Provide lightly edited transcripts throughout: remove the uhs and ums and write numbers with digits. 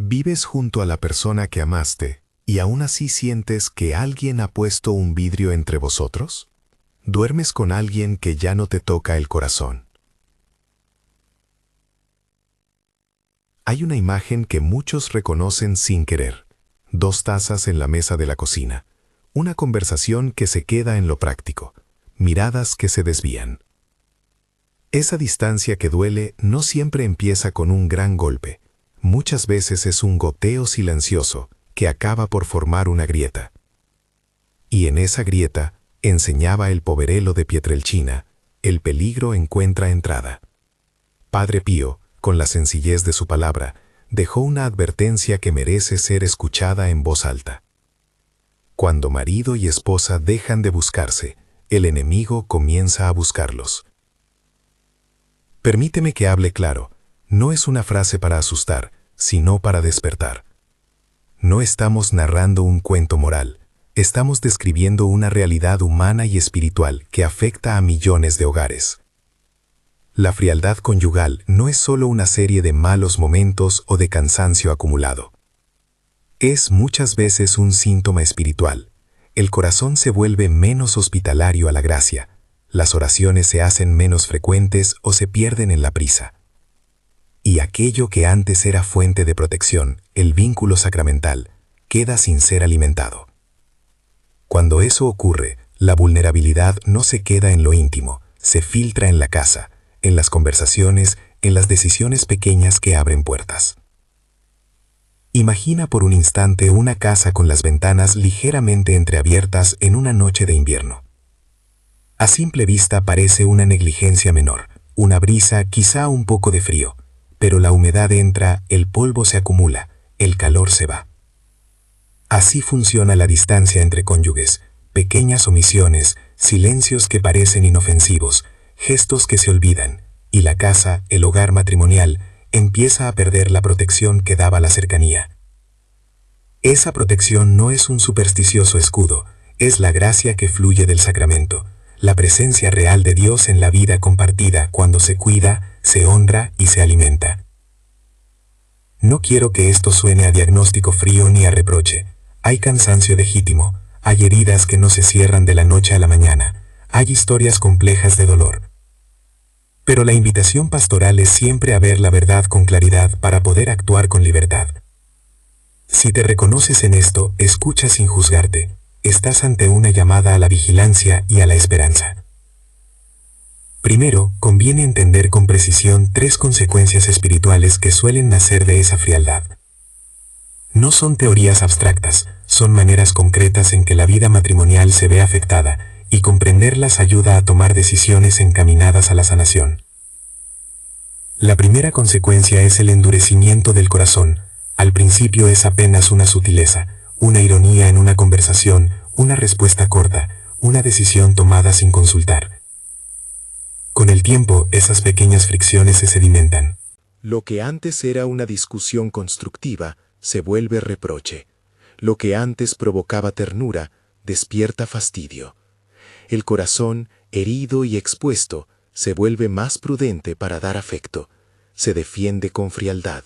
Vives junto a la persona que amaste y aún así sientes que alguien ha puesto un vidrio entre vosotros. ¿Duermes con alguien que ya no te toca el corazón? Hay una imagen que muchos reconocen sin querer. 2 tazas en la mesa de la cocina. Una conversación que se queda en lo práctico. Miradas que se desvían. Esa distancia que duele no siempre empieza con un gran golpe. Muchas veces es un goteo silencioso que acaba por formar una grieta. Y en esa grieta, enseñaba el Poverello de Pietrelcina, el peligro encuentra entrada. Padre Pío, con la sencillez de su palabra, dejó una advertencia que merece ser escuchada en voz alta. Cuando marido y esposa dejan de buscarse, el enemigo comienza a buscarlos. Permíteme que hable claro, no es una frase para asustar, sino para despertar. No estamos narrando un cuento moral, estamos describiendo una realidad humana y espiritual que afecta a millones de hogares. La frialdad conyugal no es solo una serie de malos momentos o de cansancio acumulado. Es muchas veces un síntoma espiritual. El corazón se vuelve menos hospitalario a la gracia. Las oraciones se hacen menos frecuentes o se pierden en la prisa. Y aquello que antes era fuente de protección, el vínculo sacramental, queda sin ser alimentado. Cuando eso ocurre, la vulnerabilidad no se queda en lo íntimo, se filtra en la casa, en las conversaciones, en las decisiones pequeñas que abren puertas. Imagina por un instante una casa con las ventanas ligeramente entreabiertas en una noche de invierno. A simple vista parece una negligencia menor, una brisa, quizá un poco de frío, pero la humedad entra, el polvo se acumula, el calor se va. Así funciona la distancia entre cónyuges, pequeñas omisiones, silencios que parecen inofensivos, gestos que se olvidan, y la casa, el hogar matrimonial, empieza a perder la protección que daba la cercanía. Esa protección no es un supersticioso escudo, es la gracia que fluye del sacramento, la presencia real de Dios en la vida compartida cuando se cuida, se honra y se alimenta. No quiero que esto suene a diagnóstico frío ni a reproche. Hay cansancio legítimo, hay heridas que no se cierran de la noche a la mañana, hay historias complejas de dolor. Pero la invitación pastoral es siempre a ver la verdad con claridad para poder actuar con libertad. Si te reconoces en esto, escucha sin juzgarte. Estás ante una llamada a la vigilancia y a la esperanza. Primero, conviene entender con precisión 3 consecuencias espirituales que suelen nacer de esa frialdad. No son teorías abstractas, son maneras concretas en que la vida matrimonial se ve afectada, y comprenderlas ayuda a tomar decisiones encaminadas a la sanación. La primera consecuencia es el endurecimiento del corazón. Al principio es apenas una sutileza, una ironía en una conversación, una respuesta corta, una decisión tomada sin consultar. Con el tiempo, esas pequeñas fricciones se sedimentan. Lo que antes era una discusión constructiva se vuelve reproche. Lo que antes provocaba ternura despierta fastidio. El corazón, herido y expuesto, se vuelve más prudente para dar afecto. Se defiende con frialdad.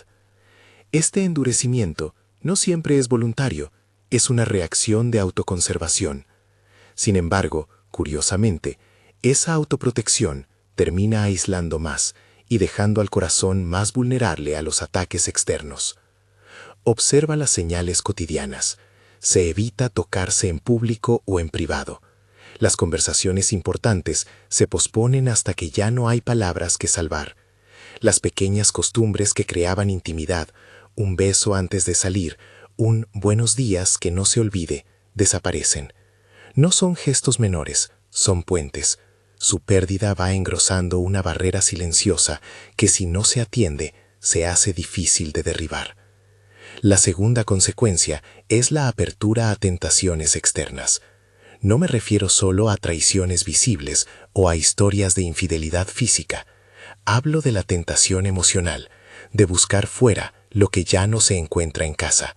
Este endurecimiento no siempre es voluntario, es una reacción de autoconservación. Sin embargo, curiosamente, esa autoprotección termina aislando más y dejando al corazón más vulnerable a los ataques externos. Observa las señales cotidianas. Se evita tocarse en público o en privado. Las conversaciones importantes se posponen hasta que ya no hay palabras que salvar. Las pequeñas costumbres que creaban intimidad, un beso antes de salir, un buenos días que no se olvide, desaparecen. No son gestos menores, son puentes. Su pérdida va engrosando una barrera silenciosa que si no se atiende, se hace difícil de derribar. La segunda consecuencia es la apertura a tentaciones externas. No me refiero solo a traiciones visibles o a historias de infidelidad física. Hablo de la tentación emocional, de buscar fuera lo que ya no se encuentra en casa.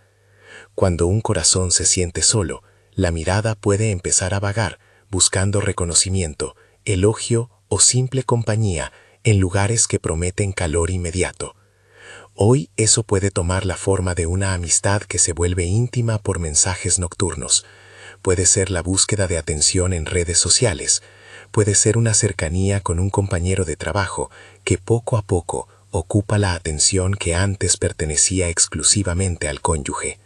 Cuando un corazón se siente solo, la mirada puede empezar a vagar, buscando reconocimiento, elogio o simple compañía en lugares que prometen calor inmediato. Hoy eso puede tomar la forma de una amistad que se vuelve íntima por mensajes nocturnos. Puede ser la búsqueda de atención en redes sociales. Puede ser una cercanía con un compañero de trabajo que poco a poco ocupa la atención que antes pertenecía exclusivamente al cónyuge.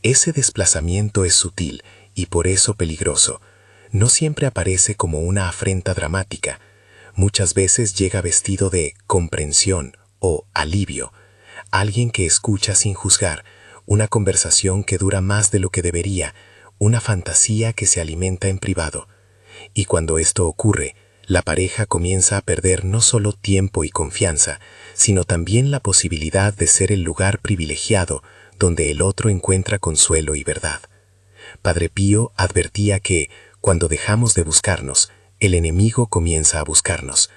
Ese desplazamiento es sutil y por eso peligroso. No siempre aparece como una afrenta dramática. Muchas veces llega vestido de comprensión o alivio. Alguien que escucha sin juzgar, una conversación que dura más de lo que debería, una fantasía que se alimenta en privado. Y cuando esto ocurre, la pareja comienza a perder no solo tiempo y confianza, sino también la posibilidad de ser el lugar privilegiado donde el otro encuentra consuelo y verdad. Padre Pío advertía que, cuando dejamos de buscarnos, el enemigo comienza a buscarnos.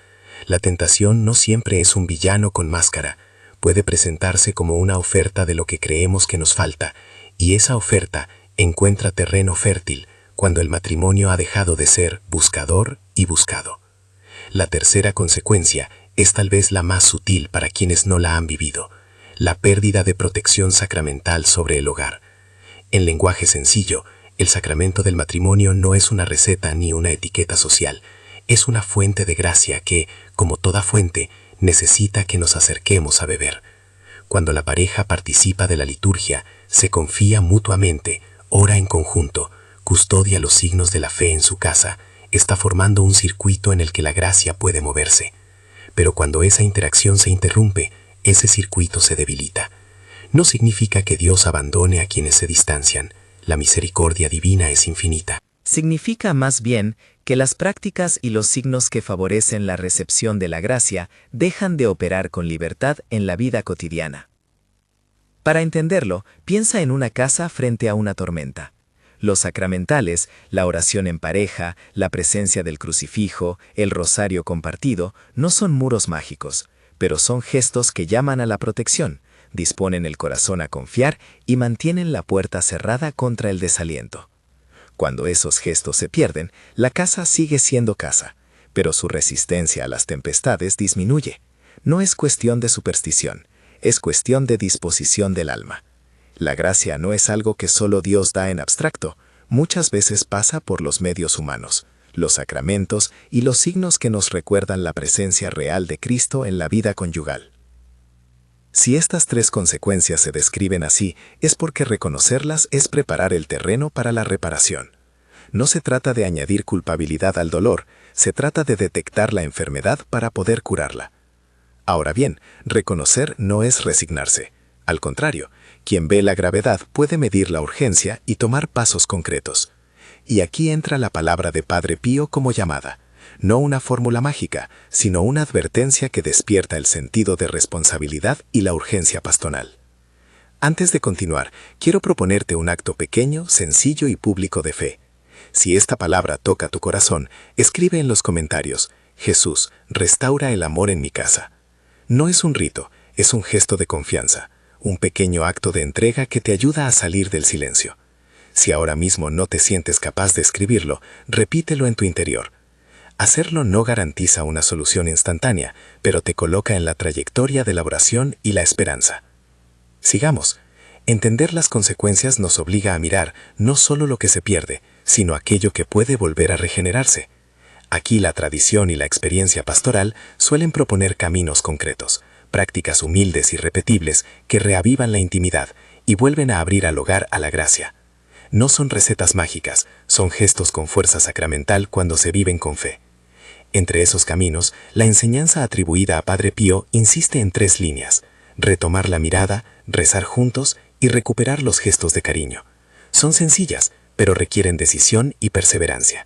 La tentación no siempre es un villano con máscara, puede presentarse como una oferta de lo que creemos que nos falta, y esa oferta encuentra terreno fértil cuando el matrimonio ha dejado de ser buscador y buscado. La tercera consecuencia es tal vez la más sutil para quienes no la han vivido, la pérdida de protección sacramental sobre el hogar. En lenguaje sencillo, el sacramento del matrimonio no es una receta ni una etiqueta social, es una fuente de gracia que, como toda fuente, necesita que nos acerquemos a beber. Cuando la pareja participa de la liturgia, se confía mutuamente, ora en conjunto, custodia los signos de la fe en su casa, está formando un circuito en el que la gracia puede moverse. Pero cuando esa interacción se interrumpe, ese circuito se debilita. No significa que Dios abandone a quienes se distancian. La misericordia divina es infinita. Significa más bien que las prácticas y los signos que favorecen la recepción de la gracia dejan de operar con libertad en la vida cotidiana. Para entenderlo, piensa en una casa frente a una tormenta. Los sacramentales, la oración en pareja, la presencia del crucifijo, el rosario compartido, no son muros mágicos, pero son gestos que llaman a la protección, disponen el corazón a confiar y mantienen la puerta cerrada contra el desaliento. Cuando esos gestos se pierden, la casa sigue siendo casa, pero su resistencia a las tempestades disminuye. No es cuestión de superstición, es cuestión de disposición del alma. La gracia no es algo que solo Dios da en abstracto, muchas veces pasa por los medios humanos, los sacramentos y los signos que nos recuerdan la presencia real de Cristo en la vida conyugal. Si estas tres consecuencias se describen así, es porque reconocerlas es preparar el terreno para la reparación. No se trata de añadir culpabilidad al dolor, se trata de detectar la enfermedad para poder curarla. Ahora bien, reconocer no es resignarse. Al contrario, quien ve la gravedad puede medir la urgencia y tomar pasos concretos. Y aquí entra la palabra de Padre Pío como llamada. No una fórmula mágica, sino una advertencia que despierta el sentido de responsabilidad y la urgencia pastoral. Antes de continuar, quiero proponerte un acto pequeño, sencillo y público de fe. Si esta palabra toca tu corazón, escribe en los comentarios: Jesús, restaura el amor en mi casa. No es un rito, es un gesto de confianza, un pequeño acto de entrega que te ayuda a salir del silencio. Si ahora mismo no te sientes capaz de escribirlo, repítelo en tu interior. Hacerlo no garantiza una solución instantánea, pero te coloca en la trayectoria de la oración y la esperanza. Sigamos. Entender las consecuencias nos obliga a mirar no solo lo que se pierde, sino aquello que puede volver a regenerarse. Aquí la tradición y la experiencia pastoral suelen proponer caminos concretos, prácticas humildes y repetibles que reavivan la intimidad y vuelven a abrir al hogar a la gracia. No son recetas mágicas, son gestos con fuerza sacramental cuando se viven con fe. Entre esos caminos, la enseñanza atribuida a Padre Pío insiste en 3 líneas: retomar la mirada, rezar juntos y recuperar los gestos de cariño. Son sencillas, pero requieren decisión y perseverancia.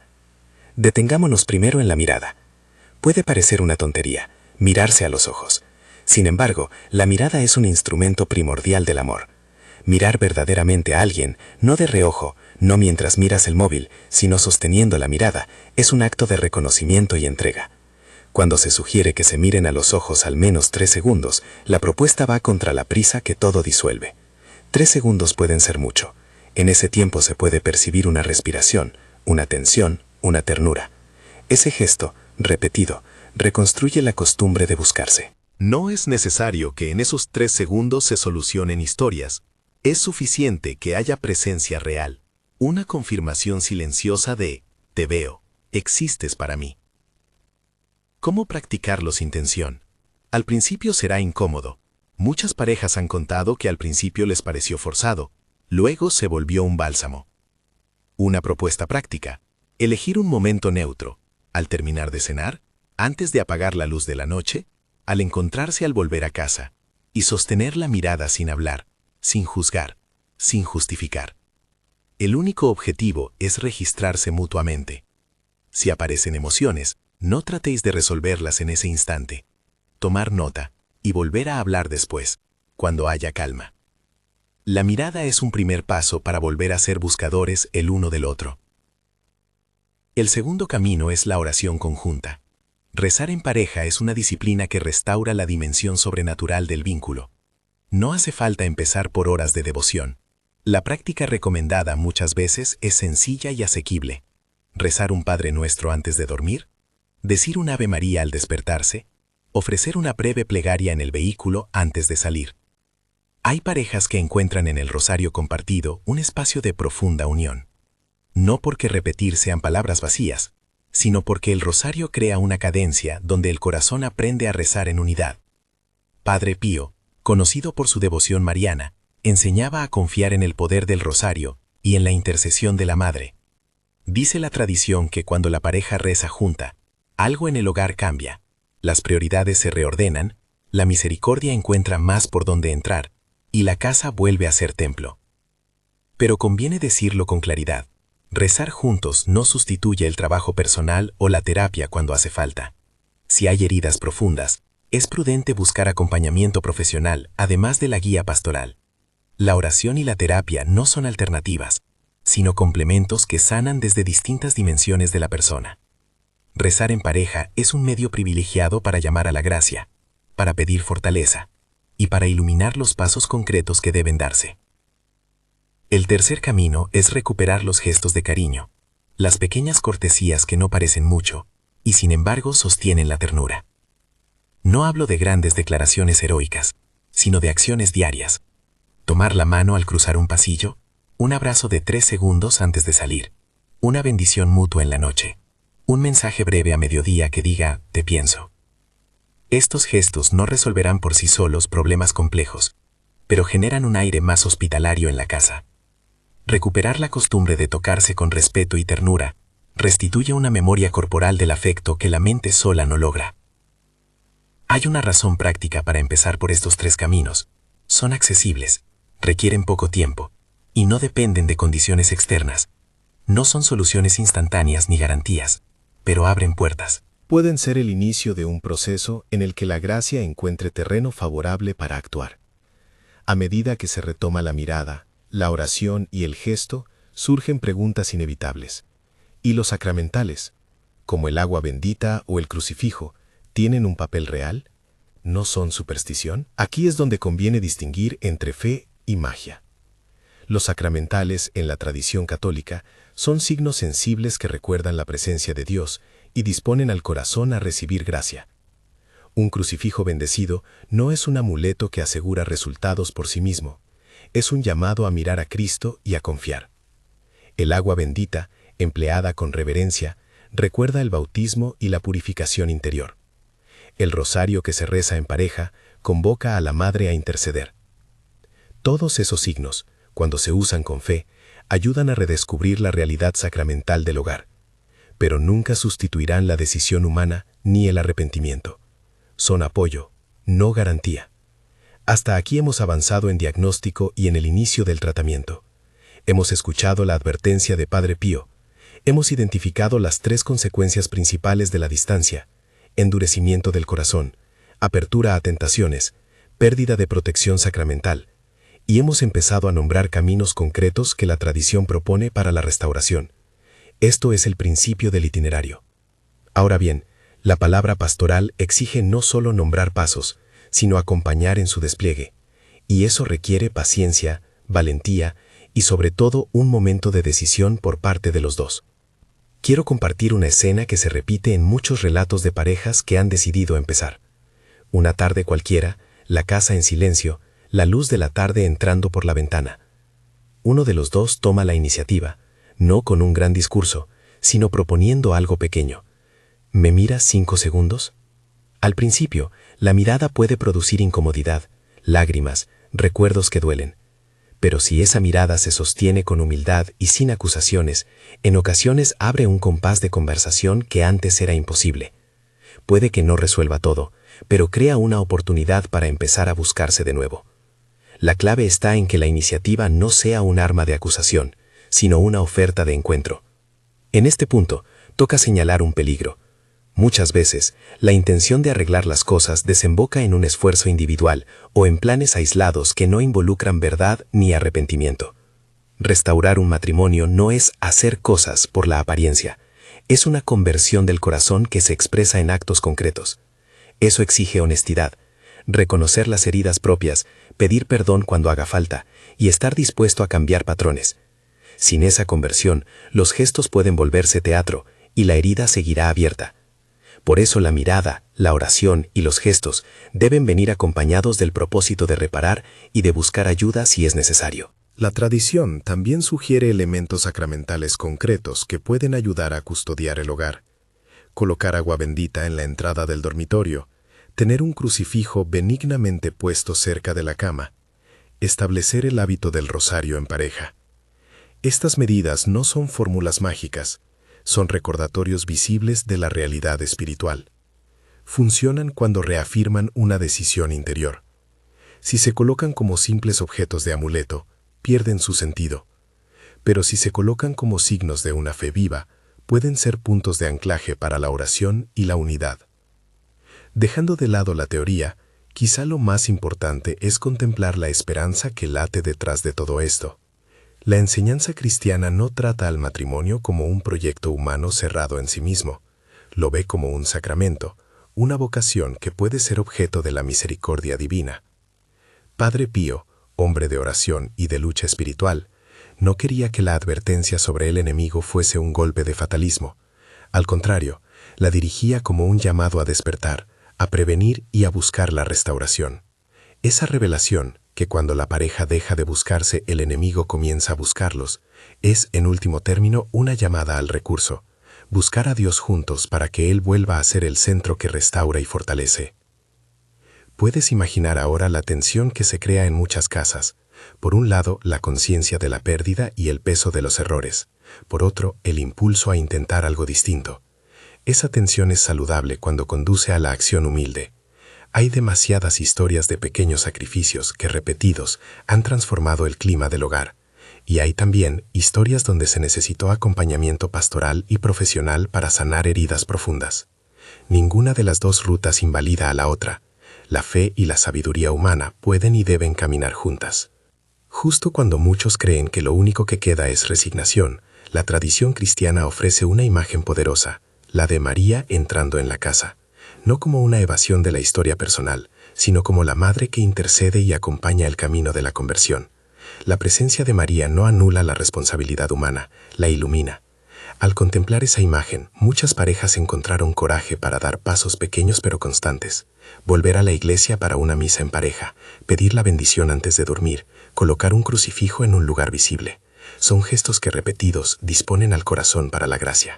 Detengámonos primero en la mirada. Puede parecer una tontería, mirarse a los ojos. Sin embargo, la mirada es un instrumento primordial del amor. Mirar verdaderamente a alguien, no de reojo, no mientras miras el móvil, sino sosteniendo la mirada, es un acto de reconocimiento y entrega. Cuando se sugiere que se miren a los ojos al menos 3 segundos, la propuesta va contra la prisa que todo disuelve. 3 segundos pueden ser mucho. En ese tiempo se puede percibir una respiración, una tensión, una ternura. Ese gesto, repetido, reconstruye la costumbre de buscarse. No es necesario que en esos 3 segundos se solucionen historias. Es suficiente que haya presencia real, una confirmación silenciosa de «te veo, existes para mí». ¿Cómo practicarlo sin tensión? Al principio será incómodo. Muchas parejas han contado que al principio les pareció forzado, luego se volvió un bálsamo. Una propuesta práctica: elegir un momento neutro, al terminar de cenar, antes de apagar la luz de la noche, al encontrarse al volver a casa, y sostener la mirada sin hablar, sin juzgar, sin justificar. El único objetivo es registrarse mutuamente. Si aparecen emociones, no tratéis de resolverlas en ese instante. Tomar nota y volver a hablar después, cuando haya calma. La mirada es un primer paso para volver a ser buscadores el uno del otro. El segundo camino es la oración conjunta. Rezar en pareja es una disciplina que restaura la dimensión sobrenatural del vínculo. No hace falta empezar por horas de devoción. La práctica recomendada muchas veces es sencilla y asequible. Rezar un Padre Nuestro antes de dormir, decir un Ave María al despertarse, ofrecer una breve plegaria en el vehículo antes de salir. Hay parejas que encuentran en el rosario compartido un espacio de profunda unión. No porque repetir sean palabras vacías, sino porque el rosario crea una cadencia donde el corazón aprende a rezar en unidad. Padre Pío, conocido por su devoción mariana, enseñaba a confiar en el poder del rosario y en la intercesión de la Madre. Dice la tradición que cuando la pareja reza junta, algo en el hogar cambia, las prioridades se reordenan, la misericordia encuentra más por donde entrar, y la casa vuelve a ser templo. Pero conviene decirlo con claridad: rezar juntos no sustituye el trabajo personal o la terapia cuando hace falta. Si hay heridas profundas, es prudente buscar acompañamiento profesional, además de la guía pastoral. La oración y la terapia no son alternativas, sino complementos que sanan desde distintas dimensiones de la persona. Rezar en pareja es un medio privilegiado para llamar a la gracia, para pedir fortaleza y para iluminar los pasos concretos que deben darse. El tercer camino es recuperar los gestos de cariño, las pequeñas cortesías que no parecen mucho y sin embargo sostienen la ternura. No hablo de grandes declaraciones heroicas, sino de acciones diarias. Tomar la mano al cruzar un pasillo, un abrazo de 3 segundos antes de salir, una bendición mutua en la noche, un mensaje breve a mediodía que diga «te pienso». Estos gestos no resolverán por sí solos problemas complejos, pero generan un aire más hospitalario en la casa. Recuperar la costumbre de tocarse con respeto y ternura restituye una memoria corporal del afecto que la mente sola no logra. Hay una razón práctica para empezar por estos 3 caminos. Son accesibles, requieren poco tiempo y no dependen de condiciones externas. No son soluciones instantáneas ni garantías, pero abren puertas. Pueden ser el inicio de un proceso en el que la gracia encuentre terreno favorable para actuar. A medida que se retoma la mirada, la oración y el gesto, surgen preguntas inevitables. ¿Y los sacramentales, como el agua bendita o el crucifijo, tienen un papel real? ¿No son superstición? Aquí es donde conviene distinguir entre fe y magia. Los sacramentales, en la tradición católica, son signos sensibles que recuerdan la presencia de Dios y disponen al corazón a recibir gracia. Un crucifijo bendecido no es un amuleto que asegura resultados por sí mismo, es un llamado a mirar a Cristo y a confiar. El agua bendita, empleada con reverencia, recuerda el bautismo y la purificación interior. El rosario que se reza en pareja convoca a la Madre a interceder. Todos esos signos, cuando se usan con fe, ayudan a redescubrir la realidad sacramental del hogar, pero nunca sustituirán la decisión humana ni el arrepentimiento. Son apoyo, no garantía. Hasta aquí hemos avanzado en diagnóstico y en el inicio del tratamiento. Hemos escuchado la advertencia de Padre Pío. Hemos identificado las 3 consecuencias principales de la distancia: endurecimiento del corazón, apertura a tentaciones, pérdida de protección sacramental. Y hemos empezado a nombrar caminos concretos que la tradición propone para la restauración. Esto es el principio del itinerario. Ahora bien, la palabra pastoral exige no solo nombrar pasos, sino acompañar en su despliegue, y eso requiere paciencia, valentía y sobre todo un momento de decisión por parte de los dos. Quiero compartir una escena que se repite en muchos relatos de parejas que han decidido empezar. Una tarde cualquiera, la casa en silencio, la luz de la tarde entrando por la ventana. Uno de los dos toma la iniciativa, no con un gran discurso, sino proponiendo algo pequeño. ¿Me miras 5 segundos? Al principio, la mirada puede producir incomodidad, lágrimas, recuerdos que duelen. Pero si esa mirada se sostiene con humildad y sin acusaciones, en ocasiones abre un compás de conversación que antes era imposible. Puede que no resuelva todo, pero crea una oportunidad para empezar a buscarse de nuevo. La clave está en que la iniciativa no sea un arma de acusación, sino una oferta de encuentro. En este punto, toca señalar un peligro. Muchas veces, la intención de arreglar las cosas desemboca en un esfuerzo individual o en planes aislados que no involucran verdad ni arrepentimiento. Restaurar un matrimonio no es hacer cosas por la apariencia, es una conversión del corazón que se expresa en actos concretos. Eso exige honestidad, reconocer las heridas propias, pedir perdón cuando haga falta y estar dispuesto a cambiar patrones. Sin esa conversión, los gestos pueden volverse teatro y la herida seguirá abierta. Por eso la mirada, la oración y los gestos deben venir acompañados del propósito de reparar y de buscar ayuda si es necesario. La tradición también sugiere elementos sacramentales concretos que pueden ayudar a custodiar el hogar. Colocar agua bendita en la entrada del dormitorio, tener un crucifijo benignamente puesto cerca de la cama, establecer el hábito del rosario en pareja. Estas medidas no son fórmulas mágicas, son recordatorios visibles de la realidad espiritual. Funcionan cuando reafirman una decisión interior. Si se colocan como simples objetos de amuleto, pierden su sentido. Pero si se colocan como signos de una fe viva, pueden ser puntos de anclaje para la oración y la unidad. Dejando de lado la teoría, quizá lo más importante es contemplar la esperanza que late detrás de todo esto. La enseñanza cristiana no trata al matrimonio como un proyecto humano cerrado en sí mismo. Lo ve como un sacramento, una vocación que puede ser objeto de la misericordia divina. Padre Pío, hombre de oración y de lucha espiritual, no quería que la advertencia sobre el enemigo fuese un golpe de fatalismo. Al contrario, la dirigía como un llamado a despertar, a prevenir y a buscar la restauración. Esa revelación, que cuando la pareja deja de buscarse el enemigo comienza a buscarlos, es, en último término, una llamada al recurso, buscar a Dios juntos para que Él vuelva a ser el centro que restaura y fortalece. Puedes imaginar ahora la tensión que se crea en muchas casas. Por un lado, la conciencia de la pérdida y el peso de los errores. Por otro, el impulso a intentar algo distinto. Esa tensión es saludable cuando conduce a la acción humilde. Hay demasiadas historias de pequeños sacrificios que, repetidos, han transformado el clima del hogar. Y hay también historias donde se necesitó acompañamiento pastoral y profesional para sanar heridas profundas. Ninguna de las dos rutas invalida a la otra. La fe y la sabiduría humana pueden y deben caminar juntas. Justo cuando muchos creen que lo único que queda es resignación, la tradición cristiana ofrece una imagen poderosa, la de María entrando en la casa. No como una evasión de la historia personal, sino como la madre que intercede y acompaña el camino de la conversión. La presencia de María no anula la responsabilidad humana, la ilumina. Al contemplar esa imagen, muchas parejas encontraron coraje para dar pasos pequeños pero constantes. Volver a la iglesia para una misa en pareja, pedir la bendición antes de dormir, colocar un crucifijo en un lugar visible. Son gestos que repetidos disponen al corazón para la gracia.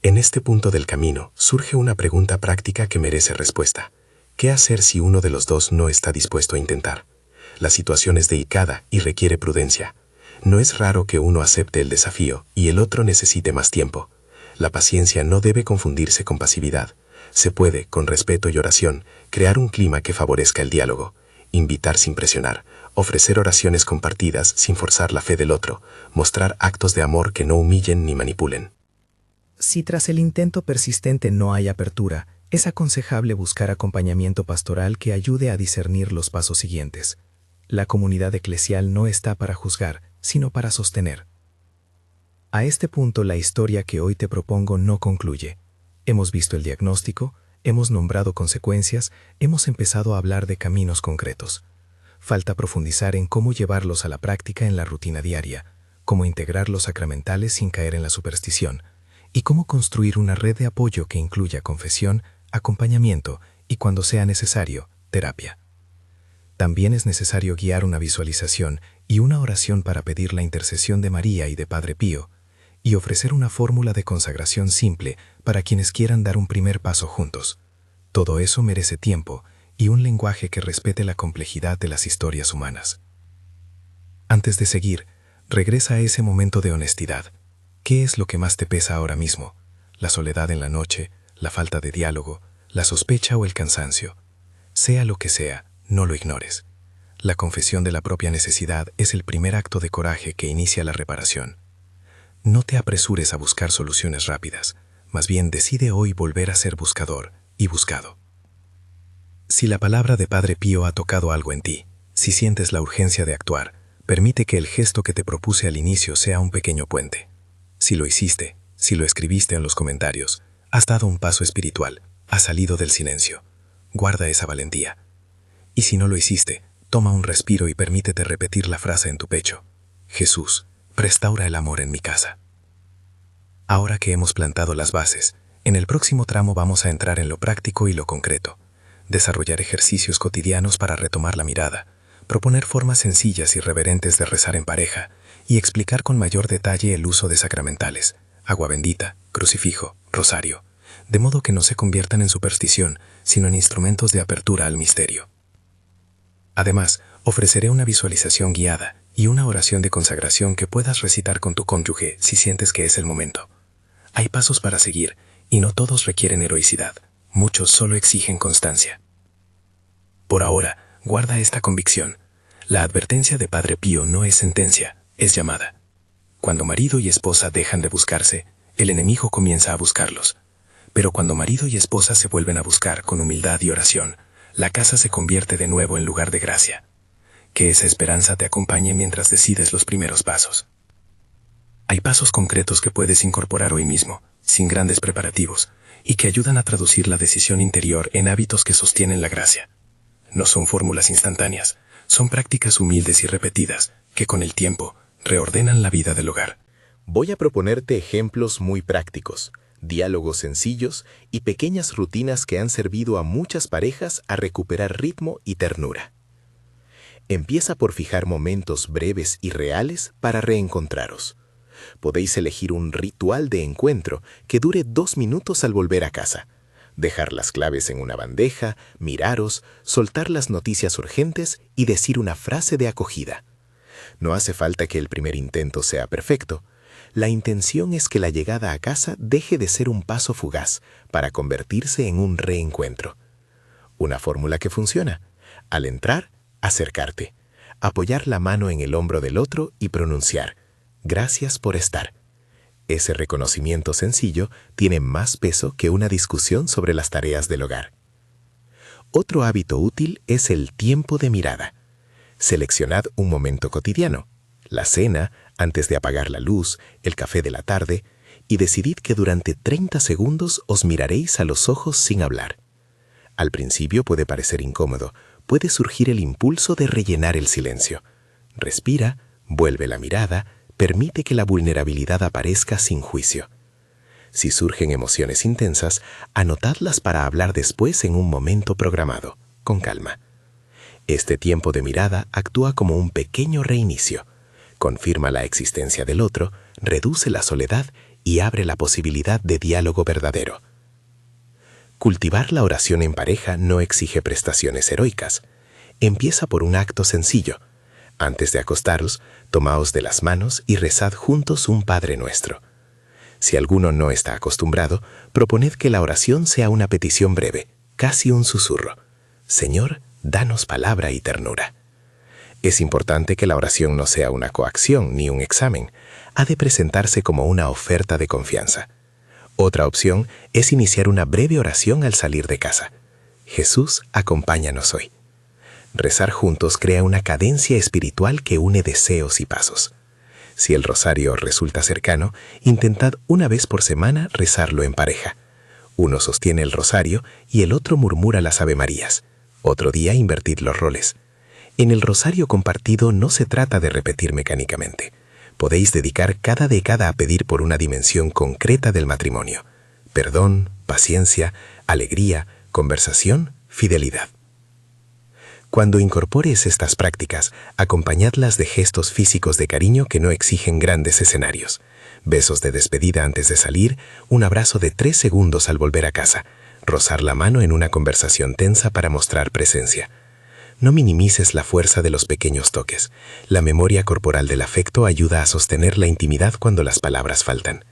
En este punto del camino surge una pregunta práctica que merece respuesta. ¿Qué hacer si uno de los dos no está dispuesto a intentar? La situación es delicada y requiere prudencia. No es raro que uno acepte el desafío y el otro necesite más tiempo. La paciencia no debe confundirse con pasividad. Se puede, con respeto y oración, crear un clima que favorezca el diálogo, invitar sin presionar, ofrecer oraciones compartidas sin forzar la fe del otro, mostrar actos de amor que no humillen ni manipulen. Si tras el intento persistente no hay apertura, es aconsejable buscar acompañamiento pastoral que ayude a discernir los pasos siguientes. La comunidad eclesial no está para juzgar, sino para sostener. A este punto la historia que hoy te propongo no concluye. Hemos visto el diagnóstico, hemos nombrado consecuencias, hemos empezado a hablar de caminos concretos. Falta profundizar en cómo llevarlos a la práctica en la rutina diaria, cómo integrar los sacramentales sin caer en la superstición, y cómo construir una red de apoyo que incluya confesión, acompañamiento y cuando sea necesario, terapia. También es necesario guiar una visualización y una oración para pedir la intercesión de María y de Padre Pío, y ofrecer una fórmula de consagración simple para quienes quieran dar un primer paso juntos. Todo eso merece tiempo y un lenguaje que respete la complejidad de las historias humanas. Antes de seguir, regresa a ese momento de honestidad. ¿Qué es lo que más te pesa ahora mismo? ¿La soledad en la noche, la falta de diálogo, la sospecha o el cansancio? Sea lo que sea, no lo ignores. La confesión de la propia necesidad es el primer acto de coraje que inicia la reparación. No te apresures a buscar soluciones rápidas, más bien decide hoy volver a ser buscador y buscado. Si la palabra de Padre Pío ha tocado algo en ti, si sientes la urgencia de actuar, permite que el gesto que te propuse al inicio sea un pequeño puente. Si lo hiciste, si lo escribiste en los comentarios, has dado un paso espiritual, has salido del silencio. Guarda esa valentía. Y si no lo hiciste, toma un respiro y permítete repetir la frase en tu pecho. Jesús, restaura el amor en mi casa. Ahora que hemos plantado las bases, en el próximo tramo vamos a entrar en lo práctico y lo concreto. Desarrollar ejercicios cotidianos para retomar la mirada, proponer formas sencillas y reverentes de rezar en pareja y explicar con mayor detalle el uso de sacramentales, agua bendita, crucifijo, rosario, de modo que no se conviertan en superstición, sino en instrumentos de apertura al misterio. Además, ofreceré una visualización guiada y una oración de consagración que puedas recitar con tu cónyuge si sientes que es el momento. Hay pasos para seguir y no todos requieren heroicidad, muchos solo exigen constancia. Por ahora, guarda esta convicción. La advertencia de Padre Pío no es sentencia, es llamada. Cuando marido y esposa dejan de buscarse, el enemigo comienza a buscarlos. Pero cuando marido y esposa se vuelven a buscar con humildad y oración, la casa se convierte de nuevo en lugar de gracia. Que esa esperanza te acompañe mientras decides los primeros pasos. Hay pasos concretos que puedes incorporar hoy mismo, sin grandes preparativos, y que ayudan a traducir la decisión interior en hábitos que sostienen la gracia. No son fórmulas instantáneas, son prácticas humildes y repetidas que con el tiempo reordenan la vida del hogar. Voy a proponerte ejemplos muy prácticos, diálogos sencillos y pequeñas rutinas que han servido a muchas parejas a recuperar ritmo y ternura. Empieza por fijar momentos breves y reales para reencontraros. Podéis elegir un ritual de encuentro que dure 2 minutos al volver a casa. Dejar las claves en una bandeja, miraros, soltar las noticias urgentes y decir una frase de acogida. No hace falta que el primer intento sea perfecto. La intención es que la llegada a casa deje de ser un paso fugaz para convertirse en un reencuentro. Una fórmula que funciona. Al entrar, acercarte, apoyar la mano en el hombro del otro y pronunciar: gracias por estar. Ese reconocimiento sencillo tiene más peso que una discusión sobre las tareas del hogar. Otro hábito útil es el tiempo de mirada. Seleccionad un momento cotidiano, la cena, antes de apagar la luz, el café de la tarde, y decidid que durante 30 segundos os miraréis a los ojos sin hablar. Al principio puede parecer incómodo, puede surgir el impulso de rellenar el silencio. Respira, vuelve la mirada, permite que la vulnerabilidad aparezca sin juicio. Si surgen emociones intensas, anotadlas para hablar después en un momento programado, con calma. Este tiempo de mirada actúa como un pequeño reinicio. Confirma la existencia del otro, reduce la soledad y abre la posibilidad de diálogo verdadero. Cultivar la oración en pareja no exige prestaciones heroicas. Empieza por un acto sencillo. Antes de acostaros, tomaos de las manos y rezad juntos un Padre Nuestro. Si alguno no está acostumbrado, proponed que la oración sea una petición breve, casi un susurro. Señor, danos palabra y ternura. Es importante que la oración no sea una coacción ni un examen. Ha de presentarse como una oferta de confianza. Otra opción es iniciar una breve oración al salir de casa. Jesús, acompáñanos hoy. Rezar juntos crea una cadencia espiritual que une deseos y pasos. Si el rosario resulta cercano, intentad una vez por semana rezarlo en pareja. Uno sostiene el rosario y el otro murmura las Avemarías. Otro día invertid los roles. En el rosario compartido no se trata de repetir mecánicamente. Podéis dedicar cada década a pedir por una dimensión concreta del matrimonio: perdón, paciencia, alegría, conversación, fidelidad. Cuando incorpores estas prácticas, acompañadlas de gestos físicos de cariño que no exigen grandes escenarios. Besos de despedida antes de salir, un abrazo de 3 segundos al volver a casa, rozar la mano en una conversación tensa para mostrar presencia. No minimices la fuerza de los pequeños toques. La memoria corporal del afecto ayuda a sostener la intimidad cuando las palabras faltan.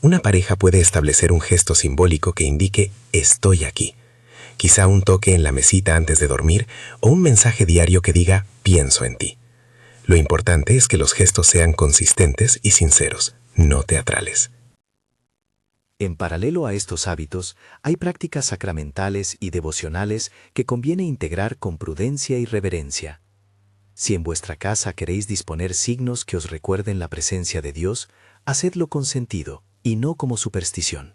Una pareja puede establecer un gesto simbólico que indique «estoy aquí». Quizá un toque en la mesita antes de dormir o un mensaje diario que diga «pienso en ti». Lo importante es que los gestos sean consistentes y sinceros, no teatrales. En paralelo a estos hábitos, hay prácticas sacramentales y devocionales que conviene integrar con prudencia y reverencia. Si en vuestra casa queréis disponer signos que os recuerden la presencia de Dios, hacedlo con sentido y no como superstición.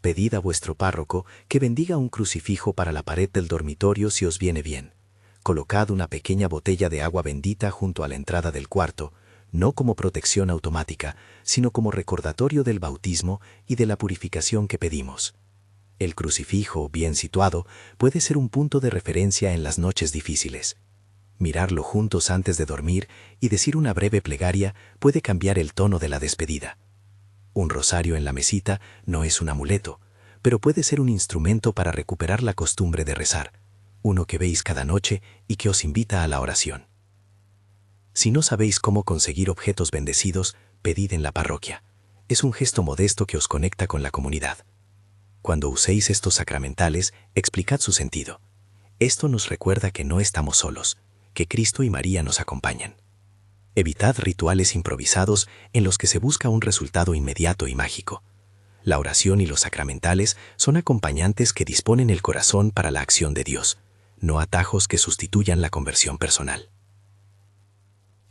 Pedid a vuestro párroco que bendiga un crucifijo para la pared del dormitorio si os viene bien. Colocad una pequeña botella de agua bendita junto a la entrada del cuarto, no como protección automática, sino como recordatorio del bautismo y de la purificación que pedimos. El crucifijo, bien situado, puede ser un punto de referencia en las noches difíciles. Mirarlo juntos antes de dormir y decir una breve plegaria puede cambiar el tono de la despedida. Un rosario en la mesita no es un amuleto, pero puede ser un instrumento para recuperar la costumbre de rezar, uno que veis cada noche y que os invita a la oración. Si no sabéis cómo conseguir objetos bendecidos, pedid en la parroquia. Es un gesto modesto que os conecta con la comunidad. Cuando uséis estos sacramentales, explicad su sentido. Esto nos recuerda que no estamos solos, que Cristo y María nos acompañan. Evitad rituales improvisados en los que se busca un resultado inmediato y mágico. La oración y los sacramentales son acompañantes que disponen el corazón para la acción de Dios, no atajos que sustituyan la conversión personal.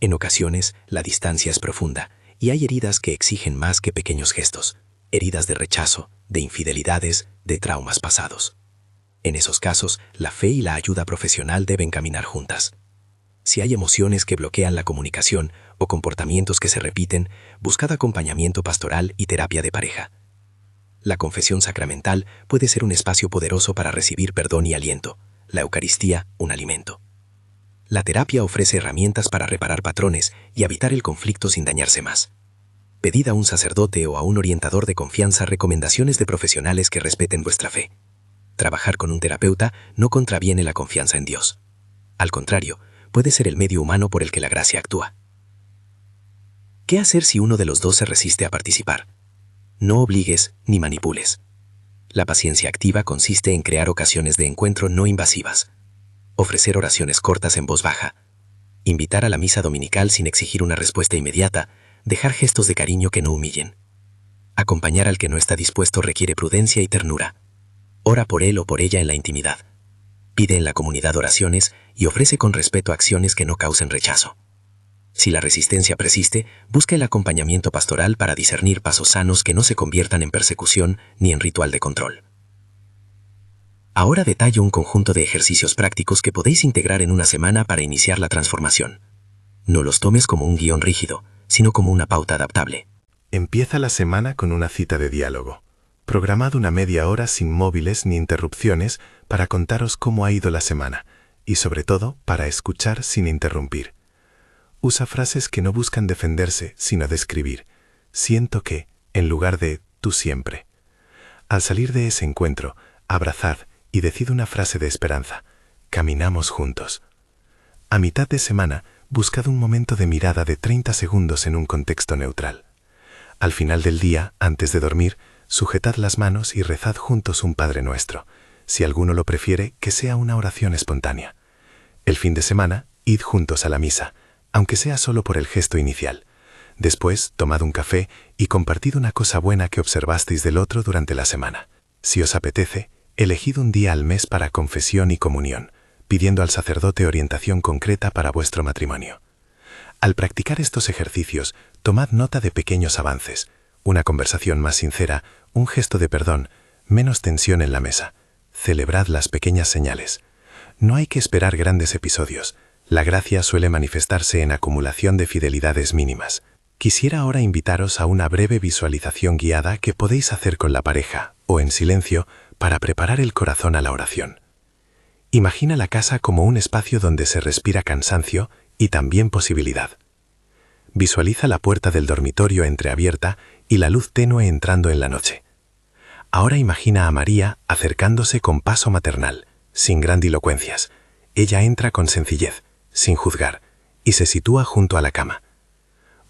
En ocasiones, la distancia es profunda y hay heridas que exigen más que pequeños gestos, heridas de rechazo, de infidelidades, de traumas pasados. En esos casos, la fe y la ayuda profesional deben caminar juntas. Si hay emociones que bloquean la comunicación o comportamientos que se repiten, buscad acompañamiento pastoral y terapia de pareja. La confesión sacramental puede ser un espacio poderoso para recibir perdón y aliento, la Eucaristía un alimento. La terapia ofrece herramientas para reparar patrones y evitar el conflicto sin dañarse más. Pedid a un sacerdote o a un orientador de confianza recomendaciones de profesionales que respeten vuestra fe. Trabajar con un terapeuta no contraviene la confianza en Dios. Al contrario, puede ser el medio humano por el que la gracia actúa. ¿Qué hacer si uno de los dos se resiste a participar? No obligues ni manipules. La paciencia activa consiste en crear ocasiones de encuentro no invasivas. Ofrecer oraciones cortas en voz baja. Invitar a la misa dominical sin exigir una respuesta inmediata. Dejar gestos de cariño que no humillen. Acompañar al que no está dispuesto requiere prudencia y ternura. Ora por él o por ella en la intimidad. Pide en la comunidad oraciones y ofrece con respeto acciones que no causen rechazo. Si la resistencia persiste, busca el acompañamiento pastoral para discernir pasos sanos que no se conviertan en persecución ni en ritual de control. Ahora detallo un conjunto de ejercicios prácticos que podéis integrar en una semana para iniciar la transformación. No los tomes como un guión rígido, sino como una pauta adaptable. Empieza la semana con una cita de diálogo. Programad una media hora sin móviles ni interrupciones para contaros cómo ha ido la semana y, sobre todo, para escuchar sin interrumpir. Usa frases que no buscan defenderse, sino describir. Siento que, en lugar de tú siempre. Al salir de ese encuentro, abrazad y decid una frase de esperanza. Caminamos juntos. A mitad de semana, buscad un momento de mirada de 30 segundos en un contexto neutral. Al final del día, antes de dormir, sujetad las manos y rezad juntos un Padre Nuestro. Si alguno lo prefiere, que sea una oración espontánea. El fin de semana, id juntos a la misa, aunque sea solo por el gesto inicial. Después, tomad un café y compartid una cosa buena que observasteis del otro durante la semana. Si os apetece, elegid un día al mes para confesión y comunión, pidiendo al sacerdote orientación concreta para vuestro matrimonio. Al practicar estos ejercicios, tomad nota de pequeños avances, una conversación más sincera, un gesto de perdón, menos tensión en la mesa. Celebrad las pequeñas señales. No hay que esperar grandes episodios. La gracia suele manifestarse en acumulación de fidelidades mínimas. Quisiera ahora invitaros a una breve visualización guiada que podéis hacer con la pareja, o en silencio, para preparar el corazón a la oración. Imagina la casa como un espacio donde se respira cansancio y también posibilidad. Visualiza la puerta del dormitorio entreabierta y la luz tenue entrando en la noche. Ahora imagina a María acercándose con paso maternal, sin grandilocuencias. Ella entra con sencillez, sin juzgar, y se sitúa junto a la cama.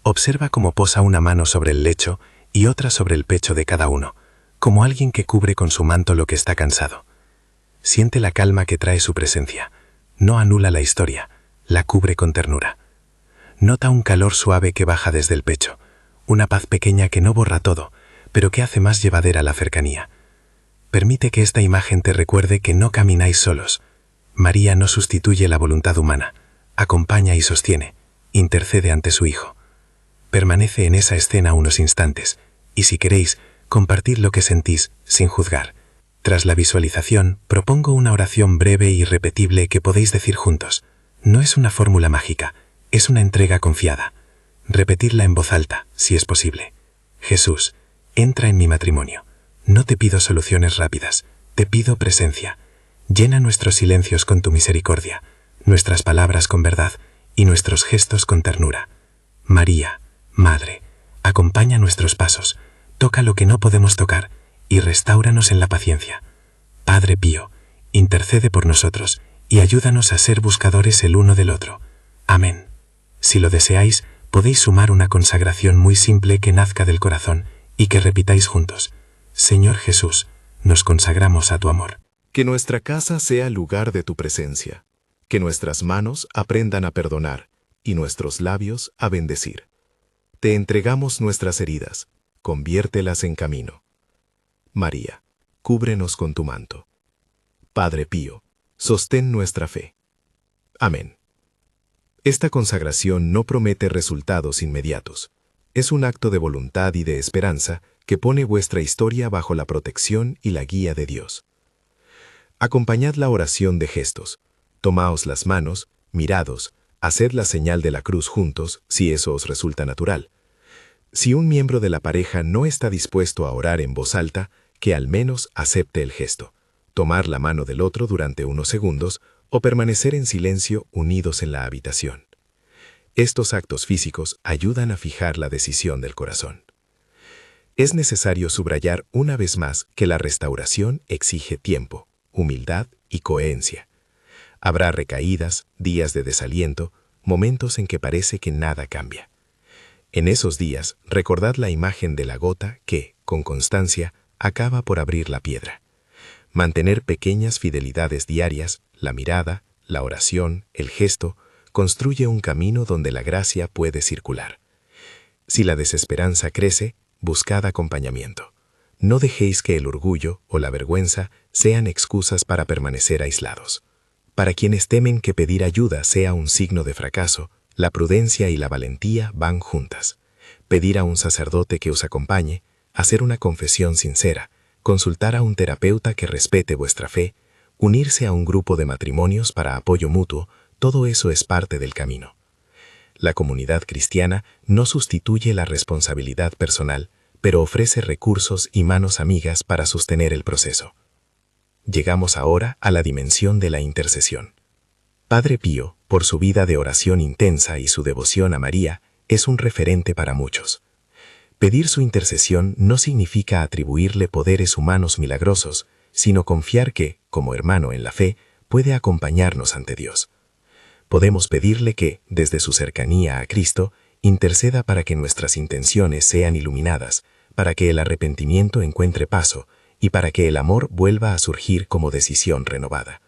Observa cómo posa una mano sobre el lecho y otra sobre el pecho de cada uno, como alguien que cubre con su manto lo que está cansado. Siente la calma que trae su presencia. No anula la historia, la cubre con ternura. Nota un calor suave que baja desde el pecho, una paz pequeña que no borra todo, pero que hace más llevadera la cercanía. Permite que esta imagen te recuerde que no camináis solos. María no sustituye la voluntad humana, acompaña y sostiene, intercede ante su Hijo. Permanece en esa escena unos instantes, y si queréis, compartid lo que sentís, sin juzgar. Tras la visualización, propongo una oración breve e irrepetible que podéis decir juntos. No es una fórmula mágica, es una entrega confiada. Repetidla en voz alta, si es posible. Jesús, entra en mi matrimonio. No te pido soluciones rápidas, te pido presencia. Llena nuestros silencios con tu misericordia, nuestras palabras con verdad y nuestros gestos con ternura. María, Madre, acompaña nuestros pasos, toca lo que no podemos tocar y restáuranos en la paciencia. Padre Pío, intercede por nosotros y ayúdanos a ser buscadores el uno del otro. Amén. Si lo deseáis, podéis sumar una consagración muy simple que nazca del corazón y que repitáis juntos. Señor Jesús, nos consagramos a tu amor. Que nuestra casa sea lugar de tu presencia. Que nuestras manos aprendan a perdonar y nuestros labios a bendecir. Te entregamos nuestras heridas, conviértelas en camino. María, cúbrenos con tu manto. Padre Pío, sostén nuestra fe. Amén. Esta consagración no promete resultados inmediatos. Es un acto de voluntad y de esperanza que pone vuestra historia bajo la protección y la guía de Dios. Acompañad la oración de gestos. Tomaos las manos, mirados, haced la señal de la cruz juntos, si eso os resulta natural. Si un miembro de la pareja no está dispuesto a orar en voz alta, que al menos acepte el gesto, tomar la mano del otro durante unos segundos o permanecer en silencio unidos en la habitación. Estos actos físicos ayudan a fijar la decisión del corazón. Es necesario subrayar una vez más que la restauración exige tiempo, humildad y coherencia. Habrá recaídas, días de desaliento, momentos en que parece que nada cambia. En esos días, recordad la imagen de la gota que, con constancia, acaba por abrir la piedra. Mantener pequeñas fidelidades diarias, la mirada, la oración, el gesto, construye un camino donde la gracia puede circular. Si la desesperanza crece, buscad acompañamiento. No dejéis que el orgullo o la vergüenza sean excusas para permanecer aislados. Para quienes temen que pedir ayuda sea un signo de fracaso, la prudencia y la valentía van juntas. Pedir a un sacerdote que os acompañe, hacer una confesión sincera, consultar a un terapeuta que respete vuestra fe, unirse a un grupo de matrimonios para apoyo mutuo, todo eso es parte del camino. La comunidad cristiana no sustituye la responsabilidad personal, pero ofrece recursos y manos amigas para sostener el proceso. Llegamos ahora a la dimensión de la intercesión. Padre Pío, por su vida de oración intensa y su devoción a María, es un referente para muchos. Pedir su intercesión no significa atribuirle poderes humanos milagrosos, sino confiar que, como hermano en la fe, puede acompañarnos ante Dios. Podemos pedirle que, desde su cercanía a Cristo, interceda para que nuestras intenciones sean iluminadas, para que el arrepentimiento encuentre paso y para que el amor vuelva a surgir como decisión renovada.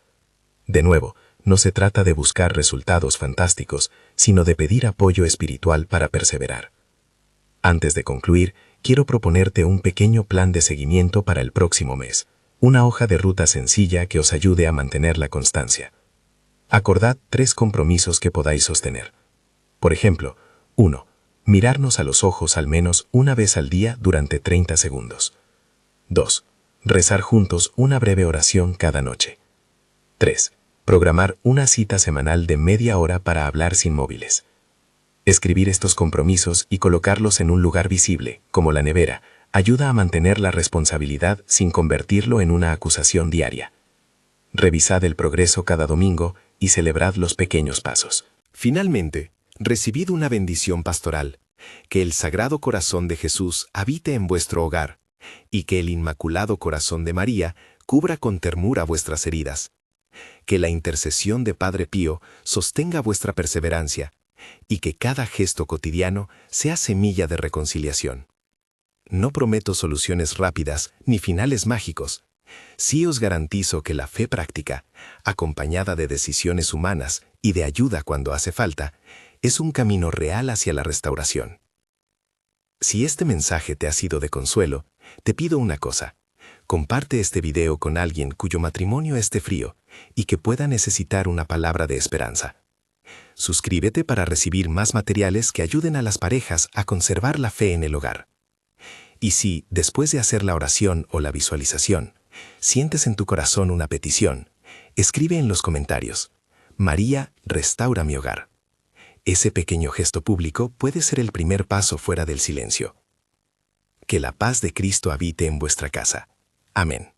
De nuevo, no se trata de buscar resultados fantásticos, sino de pedir apoyo espiritual para perseverar. Antes de concluir, quiero proponerte un pequeño plan de seguimiento para el próximo mes, una hoja de ruta sencilla que os ayude a mantener la constancia. Acordad 3 compromisos que podáis sostener. Por ejemplo, 1. Mirarnos a los ojos al menos una vez al día durante 30 segundos. 2. Rezar juntos una breve oración cada noche. 3. Programar una cita semanal de media hora para hablar sin móviles. Escribir estos compromisos y colocarlos en un lugar visible, como la nevera, Ayuda a mantener la responsabilidad sin convertirlo en una acusación diaria. Revisad el progreso cada domingo y celebrad los pequeños pasos. Finalmente, recibid una bendición pastoral. Que el Sagrado Corazón de Jesús habite en vuestro hogar, y que el Inmaculado Corazón de María cubra con ternura vuestras heridas. Que la intercesión de Padre Pío sostenga vuestra perseverancia, y que cada gesto cotidiano sea semilla de reconciliación. No prometo soluciones rápidas ni finales mágicos. Sí os garantizo que la fe práctica, acompañada de decisiones humanas y de ayuda cuando hace falta, es un camino real hacia la restauración. Si este mensaje te ha sido de consuelo, te pido una cosa. Comparte este video con alguien cuyo matrimonio esté frío y que pueda necesitar una palabra de esperanza. Suscríbete para recibir más materiales que ayuden a las parejas a conservar la fe en el hogar. Y si, después de hacer la oración o la visualización, sientes en tu corazón una petición, escribe en los comentarios: María, restaura mi hogar. Ese pequeño gesto público puede ser el primer paso fuera del silencio. Que la paz de Cristo habite en vuestra casa. Amén.